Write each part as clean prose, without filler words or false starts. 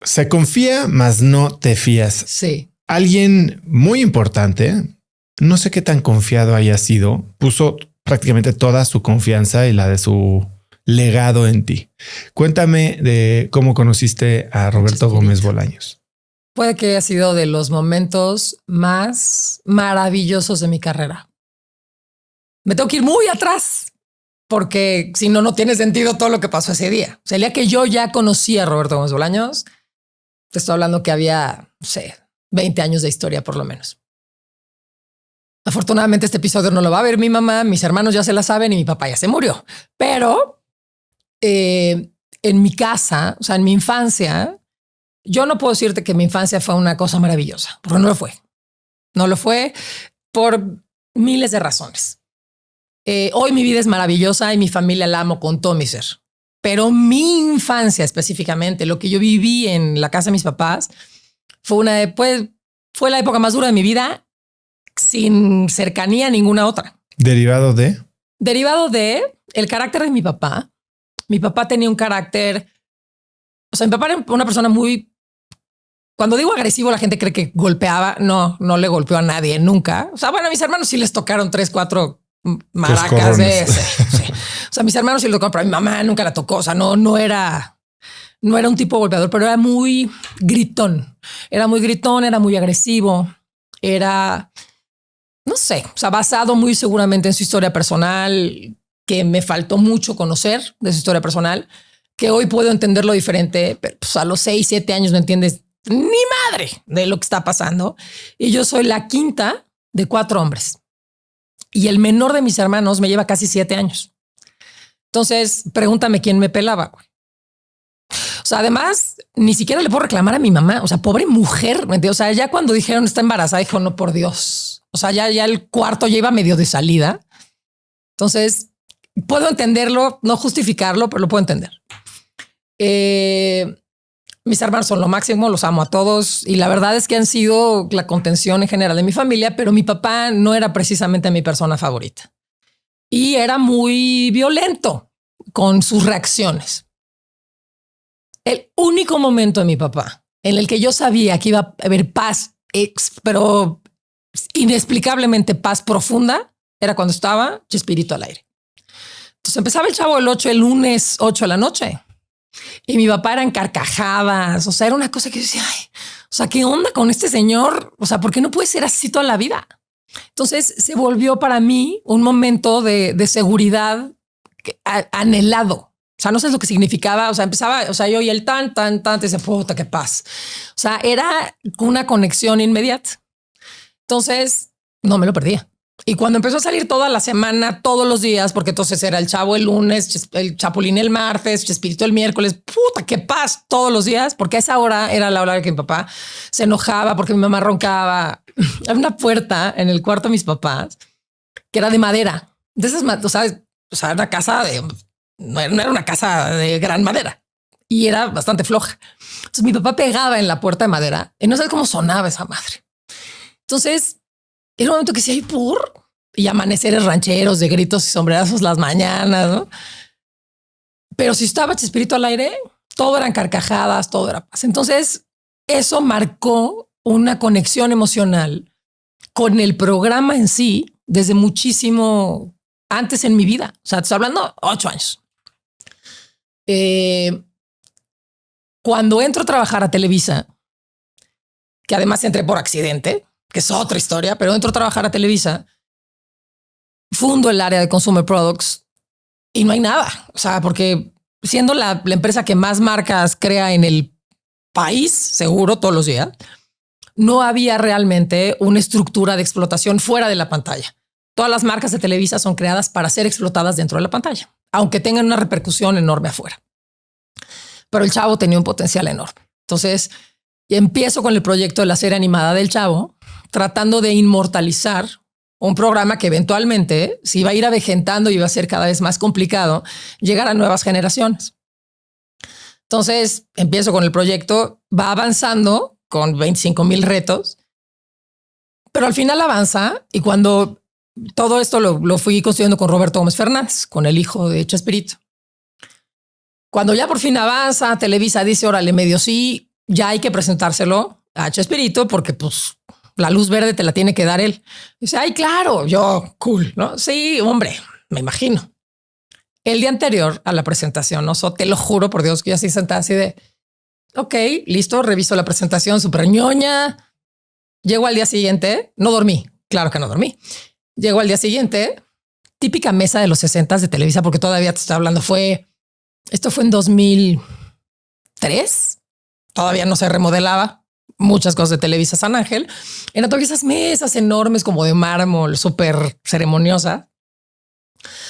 Se confía, mas no te fías. Sí. Alguien muy importante, no sé qué tan confiado haya sido, puso prácticamente toda su confianza y la de su legado en ti. Cuéntame de cómo conociste a Roberto Gómez Bolaños. Puede que haya sido de los momentos más maravillosos de mi carrera. Me tengo que ir muy atrás porque si no, no tiene sentido todo lo que pasó ese día. O sea, el día que yo ya conocí a Roberto Gómez Bolaños, te estoy hablando que había, no sé, 20 años de historia por lo menos. Afortunadamente este episodio no lo va a ver mi mamá, mis hermanos ya se la saben y mi papá ya se murió. Pero en mi casa, o sea, en mi infancia, yo no puedo decirte que mi infancia fue una cosa maravillosa, porque no lo fue. No lo fue por miles de razones. Hoy mi vida es maravillosa y mi familia la amo con todo mi ser. Pero mi infancia específicamente, lo que yo viví en la casa de mis papás, fue la época más dura de mi vida sin cercanía a ninguna otra. ¿Derivado de? Derivado de el carácter de mi papá. Mi papá tenía un carácter, o sea, mi papá era una persona muy, cuando digo agresivo, la gente cree que golpeaba. No le golpeó a nadie nunca. O sea, bueno, a mis hermanos sí les tocaron 3, 4 maracas de ese. Sí. O sea, mis hermanos sí lo tocaron, pero a mi mamá nunca la tocó. O sea, no era un tipo golpeador, pero era muy gritón. Era muy agresivo. Era, no sé, o sea, basado muy seguramente en su historia personal, que me faltó mucho conocer de su historia personal, que hoy puedo entenderlo diferente, pero pues a los 6, 7 años no entiendes ni madre de lo que está pasando. Y yo soy la quinta de 4 hombres. Y el menor de mis hermanos me lleva casi 7 años. Entonces, pregúntame quién me pelaba, güey. O sea, además, ni siquiera le puedo reclamar a mi mamá. O sea, pobre mujer. O sea, ya cuando dijeron está embarazada, dijo, no, por Dios. O sea, ya el cuarto ya iba medio de salida. Entonces, puedo entenderlo, no justificarlo, pero lo puedo entender. Mis hermanos son lo máximo, los amo a todos. Y la verdad es que han sido la contención en general de mi familia, pero mi papá no era precisamente mi persona favorita. Y era muy violento con sus reacciones. El único momento de mi papá en el que yo sabía que iba a haber paz, pero inexplicablemente paz profunda, era cuando estaba Chespirito al aire. Entonces empezaba el Chavo del 8 el lunes 8 de la noche y mi papá eran carcajadas. O sea, era una cosa que yo decía, ay, o sea, ¿qué onda con este señor? O sea, ¿por qué no puede ser así toda la vida? Entonces se volvió para mí un momento de seguridad anhelado. O sea, no sé lo que significaba. O sea, empezaba, o sea, yo y el tan, dice, puta, qué paz. O sea, era una conexión inmediata. Entonces no me lo perdía. Y cuando empezó a salir toda la semana, todos los días, porque entonces era el Chavo el lunes, el Chapulín el martes, Chespirito el miércoles, puta, qué paz todos los días, porque a esa hora era la hora de que mi papá se enojaba porque mi mamá roncaba. Había una puerta en el cuarto de mis papás que era de madera. De esas, o sea, una casa no era una casa de gran madera y era bastante floja. Entonces mi papá pegaba en la puerta de madera y no sé cómo sonaba esa madre. Entonces era un momento que decía, y amaneceres rancheros de gritos y sombrerazos las mañanas, ¿no? Pero si estaba Chespirito al aire, todo eran carcajadas, todo era paz. Entonces eso marcó una conexión emocional con el programa en sí desde muchísimo antes en mi vida. O sea, te estoy hablando 8 años. Cuando entro a trabajar a Televisa, que además entré por accidente, que es otra historia, pero entro a trabajar a Televisa, fundo el área de Consumer Products y no hay nada. O sea, porque siendo la empresa que más marcas crea en el país, seguro todos los días, no había realmente una estructura de explotación fuera de la pantalla. Todas las marcas de Televisa son creadas para ser explotadas dentro de la pantalla, aunque tengan una repercusión enorme afuera. Pero el Chavo tenía un potencial enorme. Entonces empiezo con el proyecto de la serie animada del Chavo, tratando de inmortalizar un programa que eventualmente se iba a ir avejentando y iba a ser cada vez más complicado llegar a nuevas generaciones. Entonces empiezo con el proyecto, va avanzando con 25,000 retos, pero al final avanza y cuando todo esto lo fui construyendo con Roberto Gómez Fernández, con el hijo de Chespirito. Cuando ya por fin avanza, Televisa dice, órale, medio sí, ya hay que presentárselo a Chespirito porque pues la luz verde te la tiene que dar él. Dice, ay, claro, yo cool, ¿no? Sí, hombre, me imagino. El día anterior a la presentación, ¿no? So, te lo juro por Dios que yo así sentada así de, ok, listo, reviso la presentación, súper ñoña. Llego al día siguiente, no dormí, claro que no dormí. Llego al día siguiente, típica mesa de los 60 de Televisa, porque todavía te estoy hablando, esto fue en 2003, todavía no se remodelaba muchas cosas de Televisa San Ángel. Eran todavía esas mesas enormes como de mármol, súper ceremoniosa,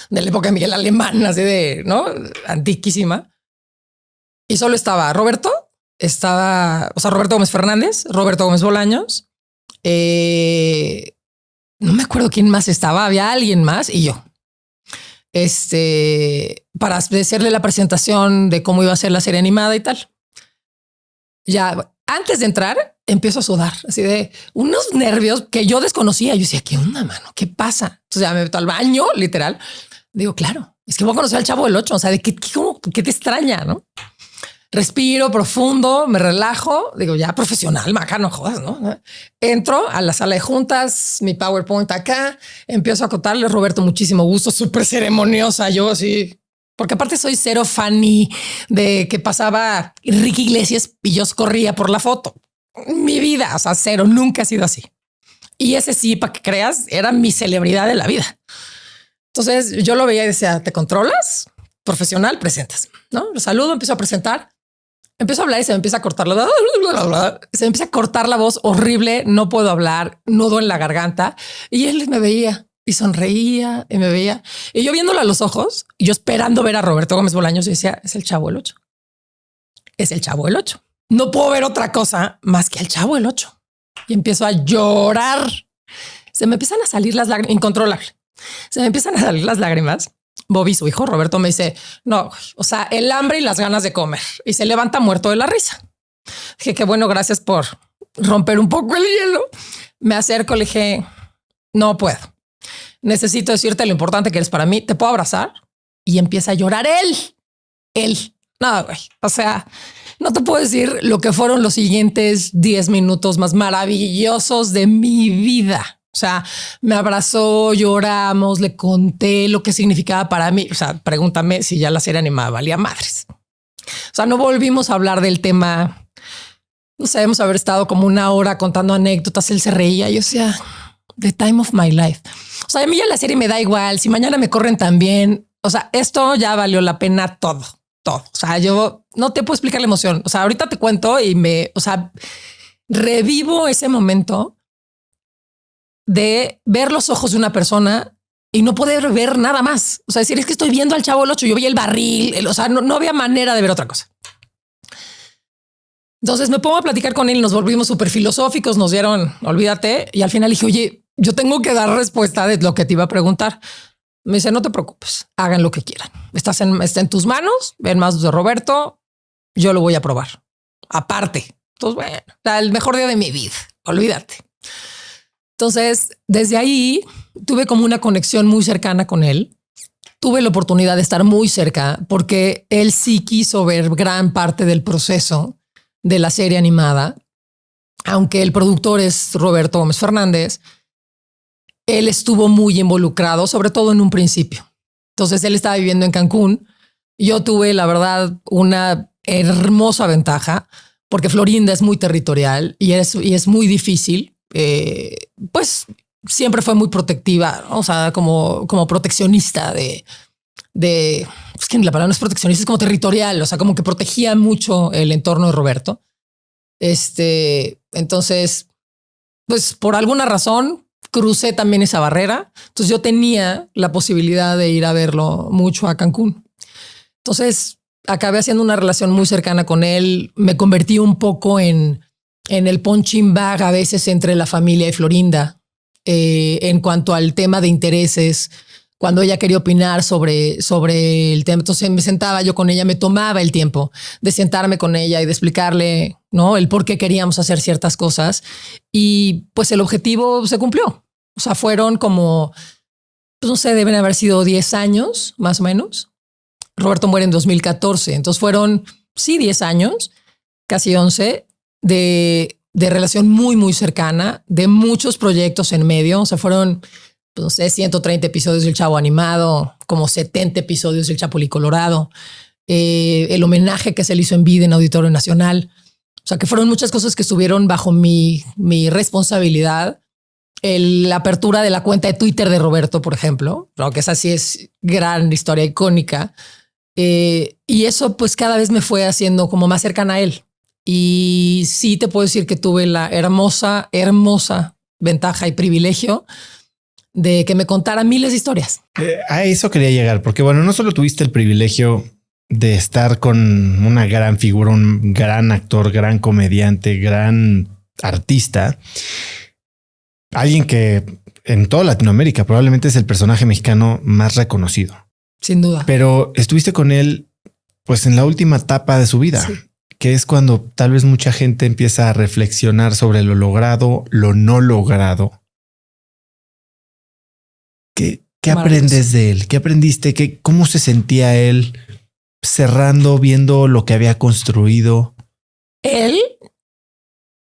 de la época de Miguel Alemán, así de, ¿no? Antiquísima. Y solo estaba Roberto Gómez Fernández, Roberto Gómez Bolaños. No me acuerdo quién más estaba, había alguien más y yo. Para hacerle la presentación de cómo iba a ser la serie animada y tal. Ya antes de entrar, empiezo a sudar, así de unos nervios que yo desconocía. Yo decía, ¿qué onda, mano? ¿Qué pasa? Entonces ya me meto al baño, literal. Digo, claro, es que voy a conocer al Chavo del Ocho. O sea, ¿de qué te extraña, no? Respiro profundo, me relajo. Digo, ya profesional, Maca, no jodas, ¿no? Entro a la sala de juntas, mi PowerPoint acá, empiezo a contarle, Roberto, muchísimo gusto, súper ceremoniosa. Yo así, porque aparte soy cero fanny de que pasaba Enrique Iglesias y yo corría por la foto. Mi vida, o sea, cero, nunca ha sido así. Y ese sí, para que creas, era mi celebridad de la vida. Entonces yo lo veía y decía, ¿te controlas? Profesional, presentas, ¿no? Lo saludo, empiezo a presentar, empiezo a hablar y se me empieza a cortar se me empieza a cortar la voz horrible, no puedo hablar, nudo en la garganta. Y él me veía y sonreía y me veía. Y yo viéndolo a los ojos, y yo esperando ver a Roberto Gómez Bolaños, y decía, es el Chavo del Ocho. Es el Chavo del Ocho. No puedo ver otra cosa más que el Chavo del Ocho. Y empiezo a llorar. Se me empiezan a salir las lágrimas, incontrolable. Se me empiezan a salir las lágrimas. Bobby, su hijo Roberto, me dice, no, o sea, el hambre y las ganas de comer. Y se levanta muerto de la risa. Dije, qué bueno, gracias por romper un poco el hielo. Me acerco, le dije, no puedo. Necesito decirte lo importante que eres para mí. ¿Te puedo abrazar? Y empieza a llorar él. No, güey. O sea, no te puedo decir lo que fueron los siguientes 10 minutos más maravillosos de mi vida. O sea, me abrazó, lloramos, le conté lo que significaba para mí. O sea, pregúntame si ya la serie animada valía madres. O sea, no volvimos a hablar del tema. No sabemos haber estado como una hora contando anécdotas. Él se reía. Yo decía, the time of my life. O sea, a mí ya la serie me da igual. Si mañana me corren también. O sea, esto ya valió la pena todo. O sea, yo no te puedo explicar la emoción. O sea, ahorita te cuento y revivo ese momento de ver los ojos de una persona y no poder ver nada más. O sea, decir, es que estoy viendo al Chavo del Ocho, yo vi el barril, o sea, no había manera de ver otra cosa. Entonces me pongo a platicar con él, nos volvimos súper filosóficos, nos dieron, olvídate, y al final dije, oye, yo tengo que dar respuesta de lo que te iba a preguntar. Me dice, no te preocupes, hagan lo que quieran. Está en tus manos, ven más de Roberto, yo lo voy a probar. Aparte. Entonces, bueno, el mejor día de mi vida, olvídate. Entonces, desde ahí tuve como una conexión muy cercana con él. Tuve la oportunidad de estar muy cerca porque él sí quiso ver gran parte del proceso de la serie animada. Aunque el productor es Roberto Gómez Fernández, él estuvo muy involucrado, sobre todo en un principio. Entonces, él estaba viviendo en Cancún. Yo tuve, la verdad, una hermosa ventaja porque Florinda es muy territorial y es muy difícil. Pues siempre fue muy protectiva, ¿no? O sea, como proteccionista es que la palabra no es proteccionista, es como territorial, o sea, como que protegía mucho el entorno de Roberto. Entonces, pues por alguna razón crucé también esa barrera. Entonces yo tenía la posibilidad de ir a verlo mucho a Cancún. Entonces acabé haciendo una relación muy cercana con él. Me convertí un poco en el punching bag a veces entre la familia y Florinda en cuanto al tema de intereses. Cuando ella quería opinar sobre el tema, entonces me sentaba yo con ella, me tomaba el tiempo de sentarme con ella y de explicarle, ¿no?, el por qué queríamos hacer ciertas cosas. Y pues el objetivo se cumplió. O sea, fueron como, pues no sé, deben haber sido 10 años más o menos. Roberto muere en 2014. Entonces fueron, sí, 10 años, casi 11. de relación muy, muy cercana, de muchos proyectos en medio. O sea, fueron, pues, no sé, 130 episodios del Chavo Animado, como 70 episodios del Chapulín Colorado, el homenaje que se le hizo en vida en Auditorio Nacional. O sea, que fueron muchas cosas que estuvieron bajo mi responsabilidad. La apertura de la cuenta de Twitter de Roberto, por ejemplo, que esa sí es gran historia icónica. Y eso pues cada vez me fue haciendo como más cercana a él. Y sí te puedo decir que tuve la hermosa ventaja y privilegio de que me contara miles de historias. A eso quería llegar, porque bueno, no solo tuviste el privilegio de estar con una gran figura, un gran actor, gran comediante, gran artista, alguien que en toda Latinoamérica probablemente es el personaje mexicano más reconocido. Sin duda. Pero estuviste con él pues en la última etapa de su vida, sí, que es cuando tal vez mucha gente empieza a reflexionar sobre lo logrado, lo no logrado. ¿Qué aprendes de él? ¿Qué aprendiste? ¿Cómo se sentía él cerrando, viendo lo que había construido? Él,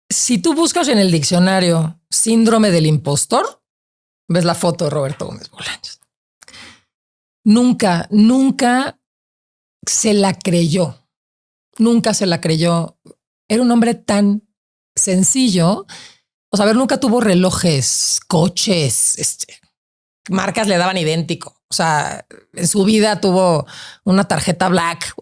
si tú buscas en el diccionario síndrome del impostor, ves la foto de Roberto Gómez Bolaños. Nunca se la creyó. Nunca se la creyó. Era un hombre tan sencillo. O sea, a ver, nunca tuvo relojes, coches, marcas le daban idéntico. O sea, en su vida tuvo una tarjeta black.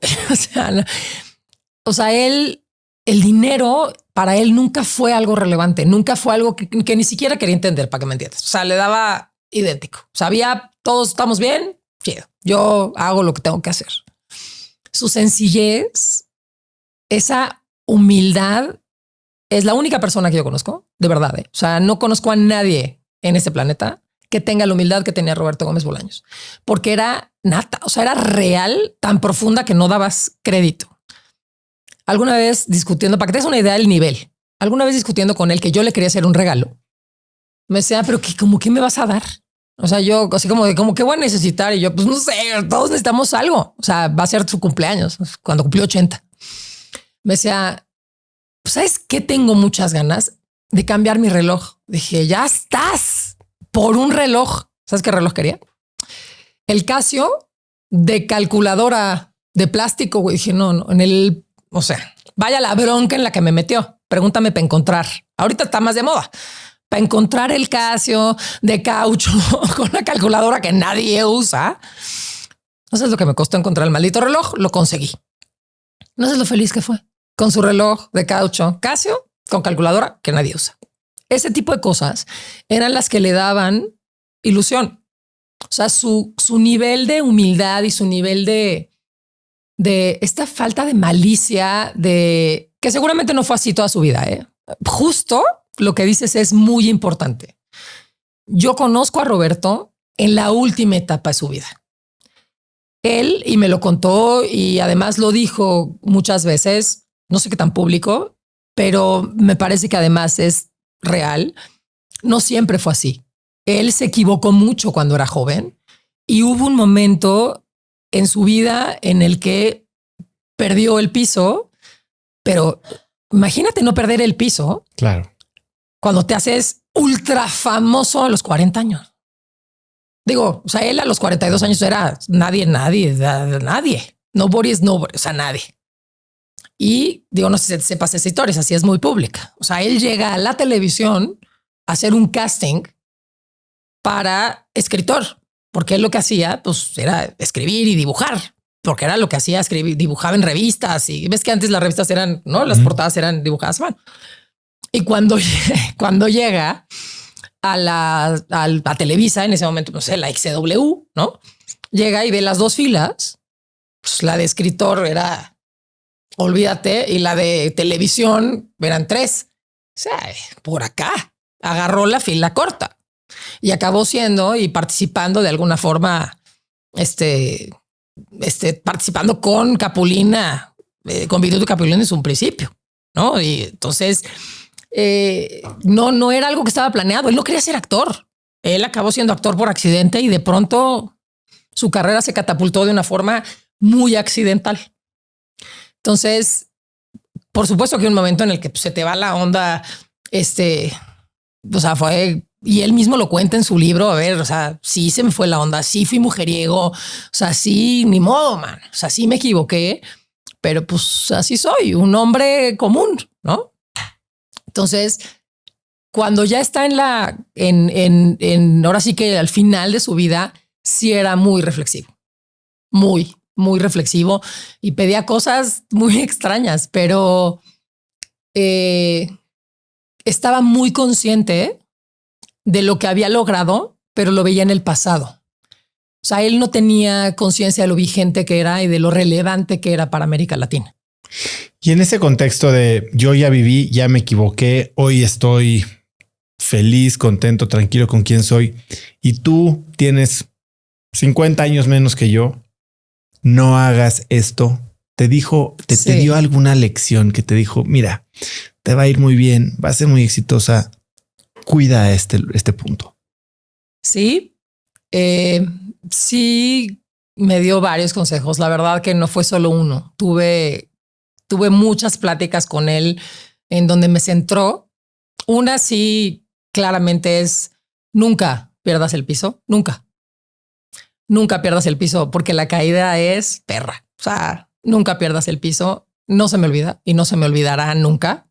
O sea, él, el dinero para él nunca fue algo relevante. Nunca fue algo que ni siquiera quería entender, para que me entiendas. O sea, le daba idéntico. Sabía, todos estamos bien. Chido. Yo hago lo que tengo que hacer. Su sencillez, esa humildad, es la única persona que yo conozco, de verdad. O sea, no conozco a nadie en este planeta que tenga la humildad que tenía Roberto Gómez Bolaños, porque era nata, o sea, era real, tan profunda que no dabas crédito. Alguna vez discutiendo, para que te des una idea del nivel, alguna vez discutiendo con él que yo le quería hacer un regalo, me decía, pero ¿qué me vas a dar? O sea, yo así como que voy a necesitar. Y yo, pues no sé, todos necesitamos algo. O sea, va a ser su cumpleaños cuando cumplió 80. Me decía, pues, ¿sabes qué? Tengo muchas ganas de cambiar mi reloj. Dije, ya estás por un reloj. ¿Sabes qué reloj quería? El Casio de calculadora de plástico. Güey. Dije, no, o sea, vaya la bronca en la que me metió. Pregúntame para encontrar. Ahorita está más de moda. Para encontrar el Casio de caucho con la calculadora que nadie usa. No sé lo que me costó encontrar el maldito reloj. Lo conseguí. No sé lo feliz que fue con su reloj de caucho Casio con calculadora que nadie usa. Ese tipo de cosas eran las que le daban ilusión. O sea, su nivel de humildad y su nivel de esta falta de malicia, de que seguramente no fue así toda su vida. Justo lo que dices es muy importante. Yo conozco a Roberto en la última etapa de su vida. Él, y me lo contó y además lo dijo muchas veces, no sé qué tan público, pero me parece que además es real. No siempre fue así. Él se equivocó mucho cuando era joven y hubo un momento en su vida en el que perdió el piso, pero imagínate no perder el piso. Claro. Cuando te haces ultra famoso a los 40 años. Digo, o sea, él a los 42 años era nadie. Nobody is nobody, o sea, nadie. Y digo, no sé si sepas esa historia, así es muy pública. O sea, él llega a la televisión a hacer un casting para escritor, porque él lo que hacía pues era escribir y dibujar, porque era lo que hacía, escribir, dibujaba en revistas y ves que antes las revistas eran, no, las portadas eran dibujadas a mano. Y cuando llega a Televisa, en ese momento, no sé, la XW, ¿no? Llega y ve las dos filas, pues la de escritor era, olvídate, y la de televisión eran 3. O sea, por acá agarró la fila corta y acabó siendo y participando de alguna forma, participando con Capulina, con Viruto Capulina en un principio, ¿no? Y entonces no era algo que estaba planeado. Él no quería ser actor. Él acabó siendo actor por accidente y de pronto su carrera se catapultó de una forma muy accidental. Entonces, por supuesto que hay un momento en el que pues, se te va la onda, o sea, fue, y él mismo lo cuenta en su libro, a ver, o sea, sí se me fue la onda, sí fui mujeriego, o sea, sí, ni modo, man, o sea, sí me equivoqué, pero pues así soy, un hombre común, ¿no? Entonces, cuando ya está ahora sí que al final de su vida, sí era muy reflexivo, muy reflexivo y pedía cosas muy extrañas, pero estaba muy consciente de lo que había logrado, pero lo veía en el pasado. O sea, él no tenía conciencia de lo vigente que era y de lo relevante que era para América Latina. Y en ese contexto de yo ya viví, ya me equivoqué, hoy estoy feliz, contento, tranquilo con quién soy, y tú tienes 50 años menos que yo, no hagas esto. Te dijo, te dio alguna lección que te dijo, mira, te va a ir muy bien, va a ser muy exitosa, cuida este punto. Sí, sí me dio varios consejos. La verdad que no fue solo uno. Tuve muchas pláticas con él en donde me centró. Una sí, claramente es nunca pierdas el piso, nunca pierdas el piso porque la caída es perra. O sea, nunca pierdas el piso. No se me olvida y no se me olvidará nunca.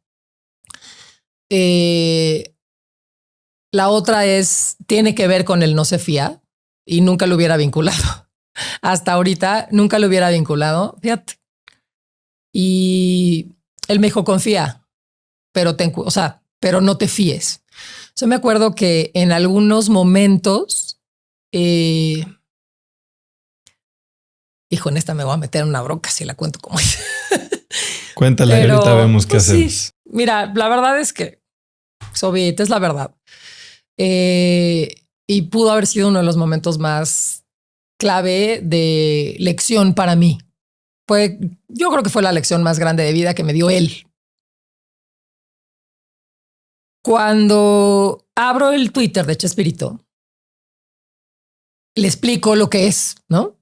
La otra tiene que ver con el no se fía y nunca lo hubiera vinculado. Hasta ahorita nunca lo hubiera vinculado. Fíjate. Y él me dijo, confía, pero pero no te fíes. Yo me acuerdo que en algunos momentos, hijo, en esta me voy a meter en una bronca si la cuento como es. Cuéntala, pero, ahorita vemos qué hacemos. Sí. Mira, la verdad es que Soviet es la verdad. Y pudo haber sido uno de los momentos más clave de lección para mí. Yo creo que fue la lección más grande de vida que me dio él. Cuando abro el Twitter de Chespirito, le explico lo que es, ¿no?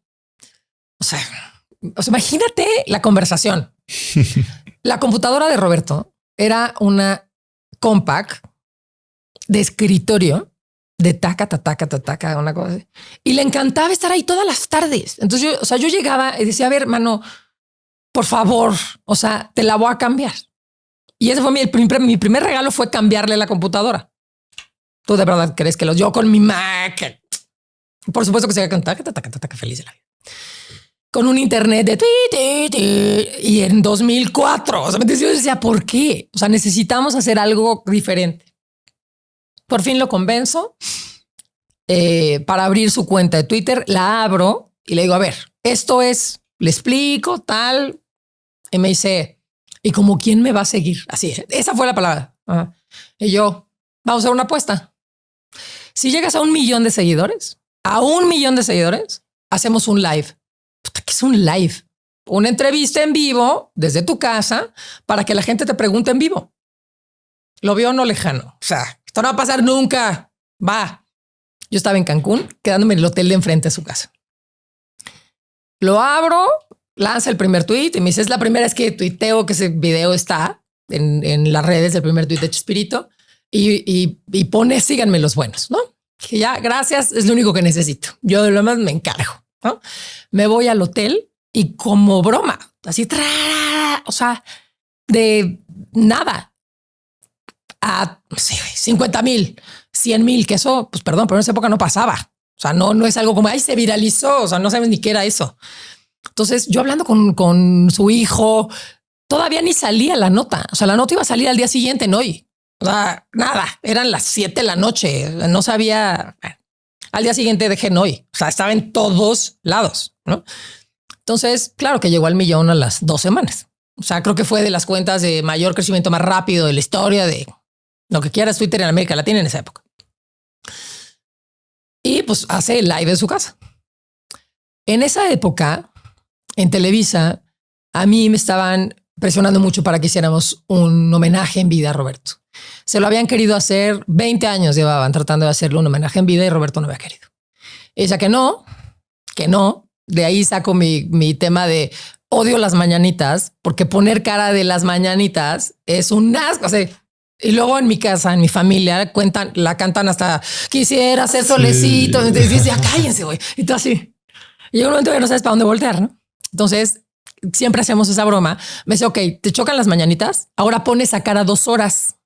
O sea, imagínate la conversación. La computadora de Roberto era una Compaq de escritorio de taca, una cosa así. Y le encantaba estar ahí todas las tardes. Entonces yo llegaba y decía, a ver, hermano, por favor, o sea, te la voy a cambiar. Y ese fue mi primer regalo, fue cambiarle la computadora. ¿Tú de verdad crees que yo con mi Mac? Por supuesto que se con taca, feliz de la vida. Con un internet de y en 2004. O sea, yo decía, ¿por qué? O sea, necesitamos hacer algo diferente. Por fin lo convenzo para abrir su cuenta de Twitter. La abro y le digo, a ver, esto es, le explico tal. Y me dice, ¿y como quién me va a seguir? Así, esa fue la palabra. Y yo, vamos a hacer una apuesta. Si llegas a 1 millón de seguidores, hacemos un live. ¿Qué es un live? Una entrevista en vivo desde tu casa para que la gente te pregunte en vivo. Lo vio no lejano. O sea, esto no va a pasar nunca. Va. Yo estaba en Cancún, quedándome en el hotel de enfrente de su casa. Lo abro, lanza el primer tweet y me dice, es la primera vez que tuiteo que ese video está en las redes del primer tweet de Chespirito y pone, síganme los buenos, ¿no? Que ya, gracias, es lo único que necesito. Yo de lo demás me encargo, ¿no? Me voy al hotel y como broma, así, o sea, de nada a 50,000, 100,000, que eso, pues perdón, pero en esa época no pasaba. O sea, no es algo como, ay, se viralizó, o sea, no sabes ni qué era eso. Entonces yo hablando con su hijo, todavía ni salía la nota. O sea, la nota iba a salir al día siguiente, no hoy. O sea, nada, eran las 7 de la noche. No sabía. Al día siguiente dejé Noy. O sea, estaba en todos lados, ¿no? Entonces, claro que llegó al millón a las 2 semanas. O sea, creo que fue de las cuentas de mayor crecimiento más rápido de la historia de lo que quieras Twitter en América Latina en esa época. Y pues hace el live en su casa. En esa época, en Televisa, a mí me estaban presionando mucho para que hiciéramos un homenaje en vida a Roberto. Se lo habían querido hacer, 20 años llevaban tratando de hacerle un homenaje en vida y Roberto no había querido. Ella que no. De ahí saco mi tema de odio las mañanitas porque poner cara de las mañanitas es un asco. O sea, y luego en mi casa, en mi familia, la cantan hasta quisiera hacer solecito. Sí. Entonces dice, cállense, güey. Y tú así. Y llega un momento que no sabes para dónde voltear, ¿no? Entonces siempre hacemos esa broma. Me dice, ok, te chocan las mañanitas. Ahora pones a cara 2 horas.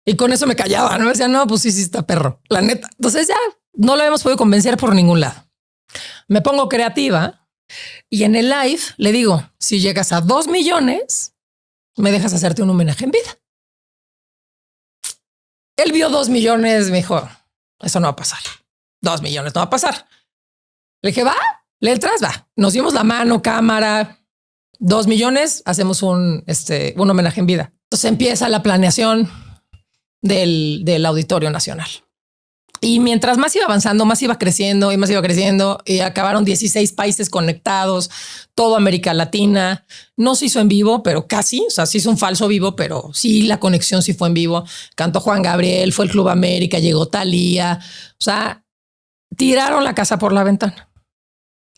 Y con eso me callaba, ¿no? Me decía, no, pues sí, está perro, la neta. Entonces ya no lo habíamos podido convencer por ningún lado. Me pongo creativa y en el live le digo, si llegas a 2 millones, me dejas hacerte un homenaje en vida. Él vio 2 millones, me dijo, eso no va a pasar. 2 millones no va a pasar. Le dije, va, le entras, va. Nos dimos la mano, cámara, 2 millones, hacemos un homenaje en vida. Entonces empieza la planeación del Auditorio Nacional. Y mientras más iba avanzando, más iba creciendo y acabaron 16 países conectados, toda América Latina. No se hizo en vivo, pero casi, o sea, se hizo un falso vivo, pero sí, la conexión sí fue en vivo. Cantó Juan Gabriel, fue el Club América, llegó Thalía, o sea, tiraron la casa por la ventana.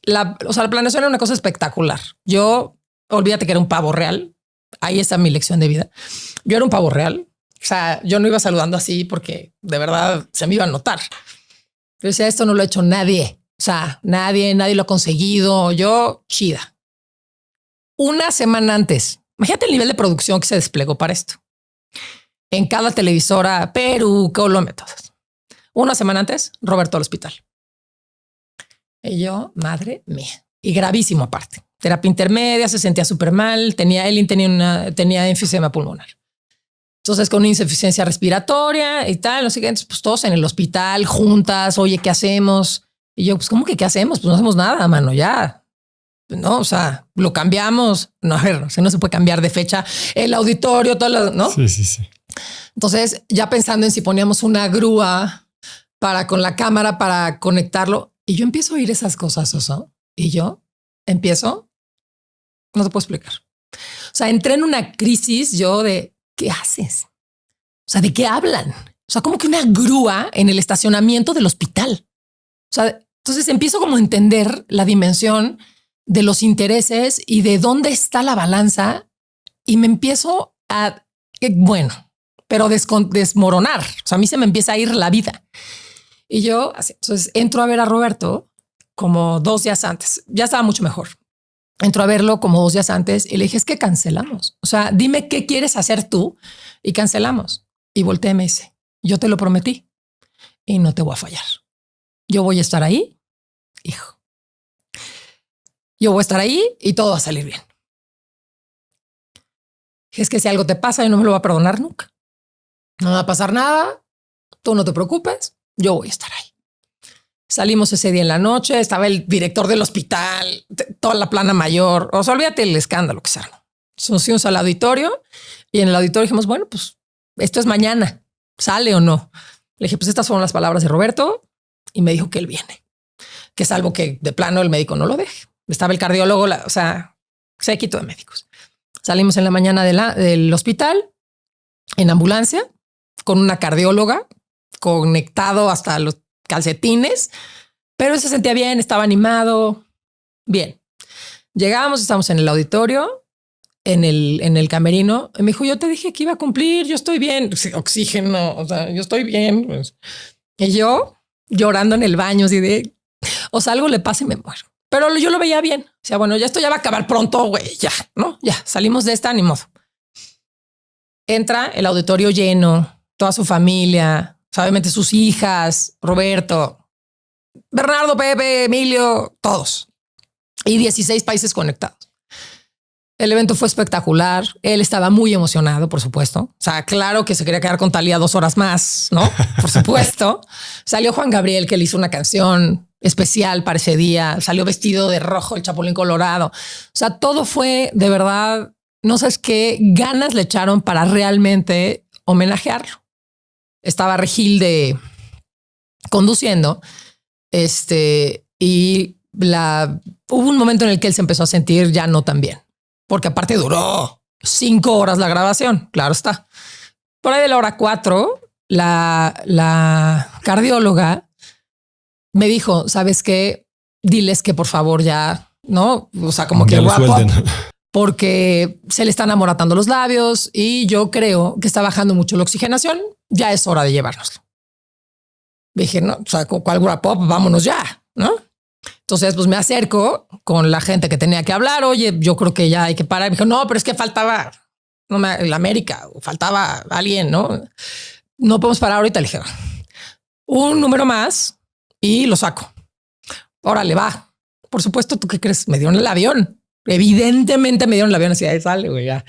La planeación era una cosa espectacular. Yo, olvídate que era un pavo real. Ahí está mi lección de vida. Yo era un pavo real. O sea, yo no iba saludando así porque de verdad se me iba a notar. Yo decía, esto no lo ha hecho nadie. O sea, nadie lo ha conseguido. Yo, chida. Una semana antes, imagínate el nivel de producción que se desplegó para esto. En cada televisora, Perú, Colombia, todas. Una semana antes, Roberto al hospital. Y yo, madre mía. Y gravísimo aparte. Terapia intermedia, se sentía súper mal. Tenía enfisema pulmonar. Entonces con insuficiencia respiratoria y tal, los siguientes, pues todos en el hospital, juntas, oye, ¿qué hacemos? Y yo, pues, ¿cómo que qué hacemos? Pues no hacemos nada, mano, ya. No, o sea, lo cambiamos. No, a ver, no se puede cambiar de fecha el auditorio, todo lo, ¿no? Sí. Entonces, ya pensando en si poníamos una grúa con la cámara para conectarlo, y yo empiezo a oír esas cosas, Oso, y yo empiezo, no te puedo explicar. O sea, entré en una crisis yo de, ¿qué haces? O sea, ¿de qué hablan? O sea, como que una grúa en el estacionamiento del hospital. O sea, entonces empiezo como a entender la dimensión de los intereses y de dónde está la balanza y me empiezo a, bueno, pero desmoronar. O sea, a mí se me empieza a ir la vida. Y yo, así, entonces entro a ver a Roberto como 2 días antes. Ya estaba mucho mejor. Entró a verlo como 2 días antes y le dije, es que cancelamos. O sea, dime qué quieres hacer tú y cancelamos. Y volteé y me dice, yo te lo prometí y no te voy a fallar. Yo voy a estar ahí, hijo. Yo voy a estar ahí y todo va a salir bien. Es que si algo te pasa, yo no me lo voy a perdonar nunca. No va a pasar nada. Tú no te preocupes. Yo voy a estar ahí. Salimos ese día en la noche, estaba el director del hospital, toda la plana mayor. O sea, olvídate el escándalo que se armó. Nos fuimos al auditorio y en el auditorio dijimos, bueno, pues esto es mañana, ¿sale o no? Le dije, pues estas fueron las palabras de Roberto y me dijo que él viene, que salvo que de plano el médico no lo deje. Estaba el cardiólogo, o sea, séquito de médicos. Salimos en la mañana del hospital en ambulancia con una cardióloga conectado hasta los calcetines, pero él se sentía bien, estaba animado. Bien. Llegamos, estamos en el auditorio, en el camerino. Y me dijo, yo te dije que iba a cumplir, yo estoy bien. Oxígeno, o sea, yo estoy bien. Pues. Y yo llorando en el baño, así de, o sea, algo le pasa y me muero. Pero yo lo veía bien. O sea, bueno, ya esto ya va a acabar pronto, güey, ya, ¿no? Ya, salimos de esta, ni modo. Entra el auditorio lleno, toda su familia, obviamente sus hijas, Roberto, Bernardo, Pepe, Emilio, todos. Y 16 países conectados. El evento fue espectacular. Él estaba muy emocionado, por supuesto. O sea, claro que se quería quedar con Thalía 2 horas más, ¿no? Por supuesto. Salió Juan Gabriel, que le hizo una canción especial para ese día. Salió vestido de rojo, el Chapulín Colorado. O sea, todo fue de verdad, no sabes qué ganas le echaron para realmente homenajearlo. Estaba Regilde conduciendo, y hubo un momento en el que él se empezó a sentir ya no tan bien, porque aparte duró 5 horas la grabación, claro está. Por ahí de la hora 4, la cardióloga me dijo, ¿sabes qué? Diles que por favor ya ¿no? O sea, como que Ya lo wrap suelten. up, porque se le están amoratando los labios y yo creo que está bajando mucho la oxigenación. Ya es hora de llevárnoslo. Dije, no, o sea, ¿cuál wrap up? Vámonos ya, ¿no? Entonces, pues me acerco con la gente que tenía que hablar. Oye, yo creo que ya hay que parar. Me dijo, no, pero es que faltaba la América, o faltaba alguien, ¿no? No podemos parar ahorita. Le dije, un número más y lo saco. Órale, va. Por supuesto, ¿tú qué crees? Me dieron el avión. Evidentemente me dieron el avión. Así, ahí sale, güey, ya.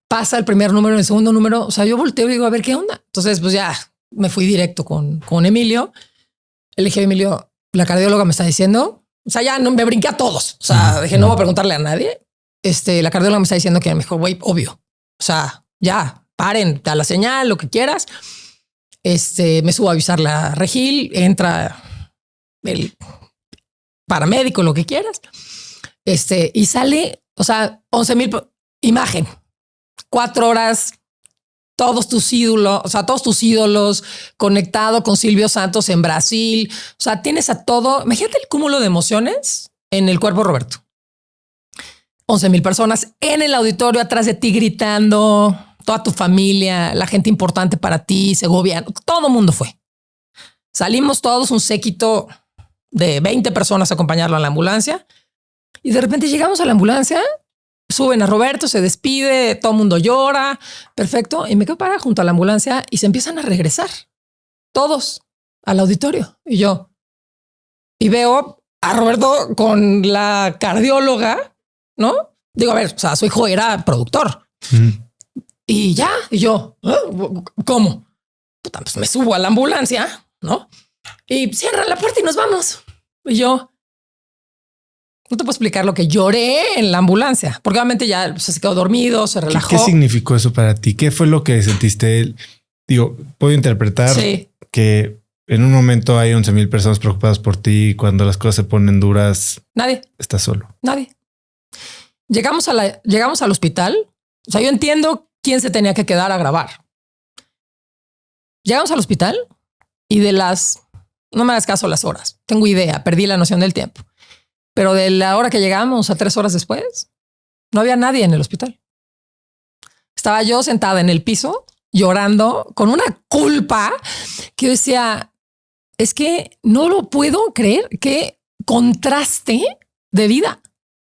Pasa el primer número, el segundo número. O sea, yo volteo y digo, a ver qué onda. Entonces, pues ya me fui directo con Emilio. Le dije, Emilio, la cardióloga me está diciendo, o sea, ya no me brinqué a todos. O sea, dije, no voy a preguntarle a nadie. La cardióloga me está diciendo que mejor, güey, obvio. O sea, ya paren a la señal, lo que quieras. Me subo a avisar la Regil, entra el paramédico, lo que quieras. Y sale, o sea, 11,000 imagen, 4 horas, todos tus ídolos conectado con Silvio Santos en Brasil. O sea, tienes a todo. Imagínate el cúmulo de emociones en el cuerpo, Roberto. 11,000 personas en el auditorio atrás de ti gritando, toda tu familia, la gente importante para ti, Segovia, todo el mundo fue. Salimos todos, un séquito de 20 personas a acompañarlo a la ambulancia y de repente llegamos a la ambulancia, suben a Roberto, se despide, todo el mundo llora, perfecto, y me quedo parada junto a la ambulancia y se empiezan a regresar todos al auditorio y veo a Roberto con la cardióloga, ¿no? Digo, a ver, o sea, su hijo era productor. Y ya, y yo, ¿cómo? Puta, pues me subo a la ambulancia, ¿no? Y cierran la puerta y nos vamos. Y yo, no te puedo explicar lo que lloré en la ambulancia, porque obviamente ya se quedó dormido, se relajó. ¿Qué significó eso para ti? ¿Qué fue lo que sentiste? Digo, puedo interpretar que en un momento hay 11,000 personas preocupadas por ti y cuando las cosas se ponen duras, nadie estás solo. Nadie. Llegamos al hospital. O sea, yo entiendo quién se tenía que quedar a grabar. Llegamos al hospital y no me hagas caso las horas. Tengo idea, perdí la noción del tiempo. Pero de la hora que llegamos a 3 horas después, no había nadie en el hospital. Estaba yo sentada en el piso llorando con una culpa que yo decía, es que no lo puedo creer, qué contraste de vida.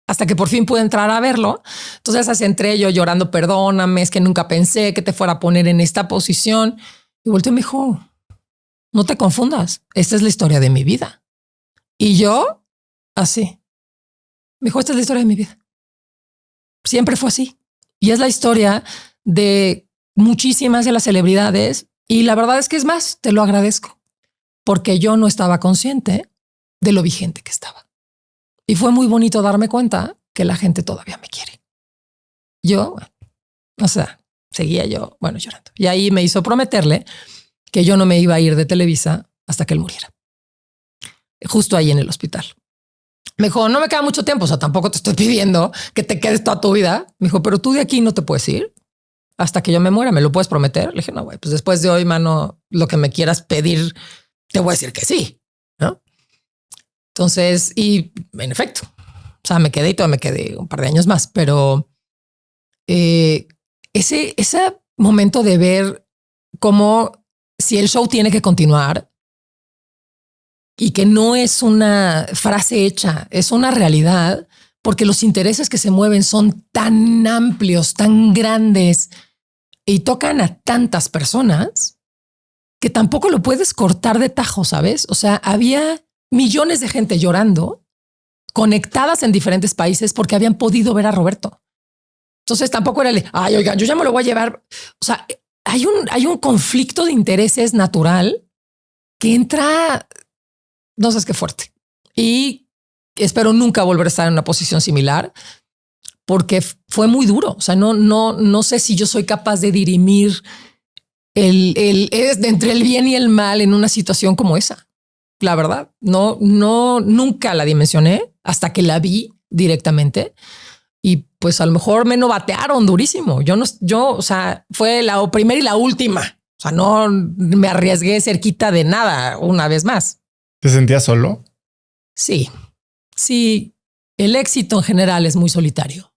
Hasta que por fin pude entrar a verlo. Entonces así entré yo llorando, perdóname, es que nunca pensé que te fuera a poner en esta posición. Y volteó y me dijo, no te confundas, esta es la historia de mi vida. Y yo así, me dijo, esta es la historia de mi vida. Siempre fue así. Y es la historia de muchísimas de las celebridades. Y la verdad es que es más, te lo agradezco, porque yo no estaba consciente de lo vigente que estaba. Y fue muy bonito darme cuenta que la gente todavía me quiere. Yo, o sea, seguía yo, llorando. Y ahí me hizo prometerle que yo no me iba a ir de Televisa hasta que él muriera. Justo ahí en el hospital. Me dijo, no me queda mucho tiempo, o sea, tampoco te estoy pidiendo que te quedes toda tu vida. Me dijo, pero tú de aquí no te puedes ir hasta que yo me muera. ¿Me lo puedes prometer? Le dije, no, güey, pues después de hoy, mano, lo que me quieras pedir, te voy a decir que sí, ¿no? Entonces, y en efecto, o sea, me quedé un par de años más, pero ese momento de ver cómo si el show tiene que continuar y que no es una frase hecha, es una realidad, porque los intereses que se mueven son tan amplios, tan grandes y tocan a tantas personas que tampoco lo puedes cortar de tajo, ¿sabes? O sea, había millones de gente llorando, conectadas en diferentes países porque habían podido ver a Roberto. Entonces tampoco era ay, oigan, yo ya me lo voy a llevar. O sea, hay un conflicto de intereses natural que entra, no sé qué fuerte. Y espero nunca volver a estar en una posición similar porque fue muy duro. O sea, no sé si yo soy capaz de dirimir entre el bien y el mal en una situación como esa. La verdad, nunca la dimensioné hasta que la vi directamente y pues a lo mejor me novatearon durísimo. O sea, fue la primera y la última. O sea, no me arriesgué cerquita de nada una vez más. ¿Te sentías solo? Sí. el éxito en general es muy solitario.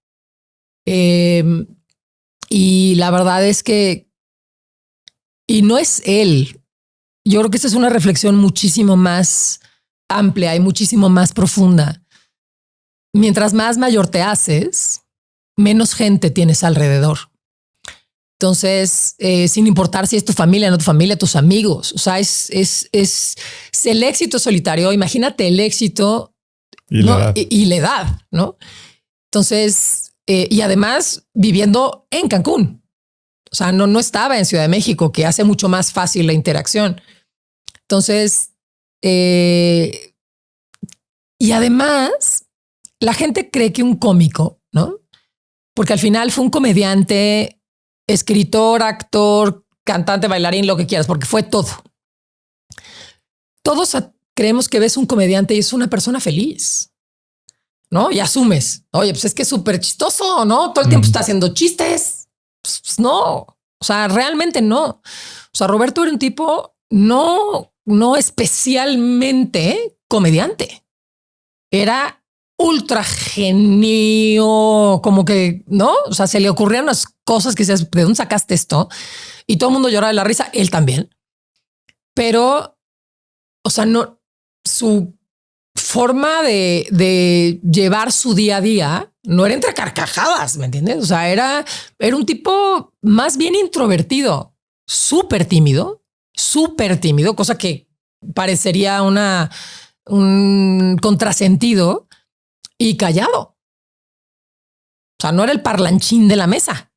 Y la verdad es que, y no es él, yo creo que esta es una reflexión muchísimo más amplia y muchísimo más profunda. Mientras más mayor te haces, menos gente tienes alrededor. Entonces, sin importar si es tu familia, no tu familia, tus amigos, o sea, es el éxito solitario. Imagínate el éxito y, ¿no? La edad, ¿no? Entonces, y además viviendo en Cancún. O sea, no estaba en Ciudad de México, que hace mucho más fácil la interacción. Entonces, y además, la gente cree que un cómico, ¿no? Porque al final fue un comediante, escritor, actor, cantante, bailarín, lo que quieras, porque fue todo. Todos creemos que ves un comediante y es una persona feliz, ¿no? Y asumes, oye, pues es que es súper chistoso, ¿no? Todo el tiempo está haciendo chistes. Pues no, o sea, realmente no. O sea, Roberto era un tipo no especialmente comediante. Era ultra genio, como que, ¿no? O sea, se le ocurrían unas cosas que decías, ¿de dónde sacaste esto? Y todo el mundo lloraba de la risa, él también. Pero, o sea, no, su forma de llevar su día a día no era entre carcajadas, ¿me entiendes? O sea, era un tipo más bien introvertido, súper tímido, cosa que parecería un contrasentido, y callado. O sea, no era el parlanchín de la mesa.